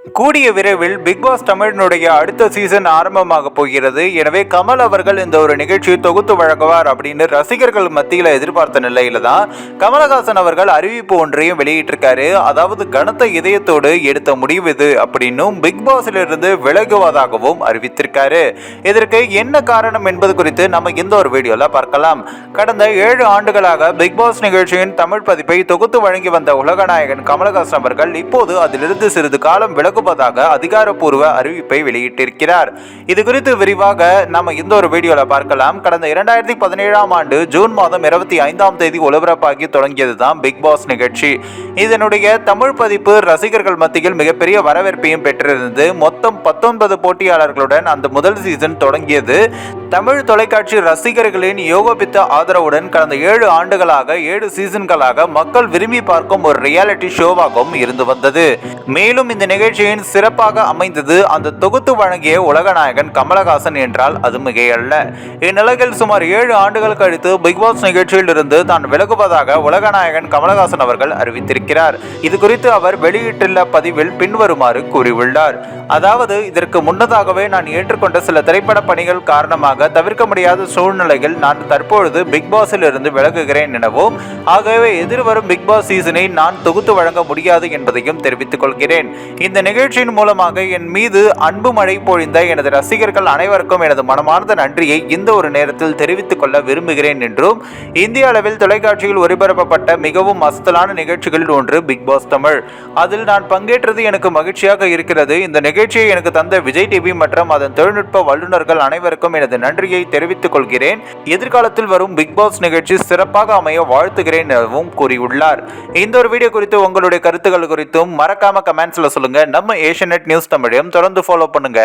கூடிய விரைவில் big pass தமிழினுடைய அடுத்த சீசன் ஆரம்பமாக போகிறது. எனவே கமல் அவர்கள் இந்த ஒரு நிகழ்ச்சியை தொகுத்து வழங்குவார் அப்படின்னு ரசிகர்கள் மத்தியில் எதிர்பார்த்த நிலையில தான் கமலஹாசன் அவர்கள் அறிவிப்பு ஒன்றையும் வெளியிட்டிருக்காரு. அதாவது கனத்த இதயத்தோடு எடுத்த முடிவு இது அப்படின்னும் பிக் பாஸிலிருந்து விலகுவதாகவும் அறிவித்திருக்காரு. இதற்கு என்ன காரணம் என்பது குறித்து நம்ம இந்த ஒரு வீடியோல பார்க்கலாம். கடந்த 7 ஆண்டுகளாக பிக் பாஸ் நிகழ்ச்சியின் தமிழ் பதிப்பை தொகுத்து வழங்கி வந்த உலகநாயகன் கமலஹாசன் அவர்கள் இப்போது அதிலிருந்து சிறிது காலம் விலகுவதாக அதிகாரப்பூர்வ அறிவிப்பை வெளியிட்டிருக்கிறார். இது குறித்து விரிவாக நம்ம இந்த ஒரு வீடியோல பார்க்கலாம். கடந்த 2017ஆம் ஆண்டு ஜூன் மாதம் 25ஆம் தேதி ஒளிபரப்பாகி தொடங்கியதுதான் பிக் பாஸ் நிகழ்ச்சி. இதனுடைய தமிழ் பதிப்பு ரசிகர்கள் மத்தியில் மிகப்பெரிய வரவேற்பையும் பெற்றிருந்தது. மொத்தம் 19 போட்டியாளர்களுடன் அந்த முதல் சீசன் தொடங்கியது. தமிழ் தொலைக்காட்சி ரசிகர்களின் யோகபித்த ஆதரவுடன் கடந்த 7 ஆண்டுகளாக 7 சீசன்களாக மக்கள் விரும்பி பார்க்கும் ஒரு ரியாலிட்டி ஷோவாகவும் இருந்து வந்தது. மேலும் இந்த நிகழ்ச்சியின் சிறப்பாக அமைந்தது அந்த தொகுத்து வழங்கிய உலகநாயகன் கமலஹாசன் என்றால் அது மிகையல்ல. இந்நிலையில் சுமார் 7 ஆண்டுகள் கழித்து பிக் பாஸ் நிகழ்ச்சியில் இருந்து தான் விலகுவதாக உலகநாயகன் கமலஹாசன் அவர்கள் அறிவித்திருக்கிறார். இது குறித்து அவர் வெளியிட்டுள்ள பதிவில் பின்வருமாறு கூறியுள்ளார். அதாவது, இதற்கு முன்னதாகவே நான் ஏற்றுக்கொண்ட சில திரைப்பட பணிகள் காரணமாக தவிர்க்க முடியாத சூழ்நிலையில் நான் தற்பொழுது பிக் பாஸில் இருந்து விலகுகிறேன் எனவும், ஆகவே எதிர்வரும் பிக் பாஸ் சீசனை நான் தொகுத்து வழங்க முடியாது என்பதையும் தெரிவித்துக் கொள்கிறேன். இந்த நிகழ்ச்சியின் மூலமாக என் மீது அன்பு மழை பொழிந்த எனது ரசிகர்கள் அனைவருக்கும் எனது மனமார்ந்த நன்றியை இந்த ஒரு நேரத்தில் தெரிவித்துக் கொள்ள விரும்புகிறேன் என்றும், இந்திய அளவில் தொலைக்காட்சியில் ஒளிபரப்பப்பட்ட மிகவும் அசத்தலான நிகழ்ச்சிகளில் ஒன்று பிக் பாஸ் தமிழ். அதில் நான் பங்கேற்றது எனக்கு மகிழ்ச்சியாக இருக்கிறது. இந்த நிகழ்ச்சியை எனக்கு தந்த விஜய் டிவி மற்றும் அதன் தொழில்நுட்ப வல்லுநர்கள் அனைவருக்கும் எனது நன்றியை தெரிவித்துக் கொள்கிறேன். எதிர்காலத்தில் வரும் பிக் பாஸ் நிகழ்ச்சி சிறப்பாக அமைய வாழ்த்துகிறேன் எனவும் கூறியுள்ளார். இந்த ஒரு வீடியோ குறித்து உங்களுடைய கருத்துக்கள் குறித்தும் மறக்காம கமெண்ட்ஸ்ல சொல்லுங்க. நம்ம ஏஷியநெட் நியூஸ் தமிழையும் தொடர்ந்து ஃபாலோ பண்ணுங்க.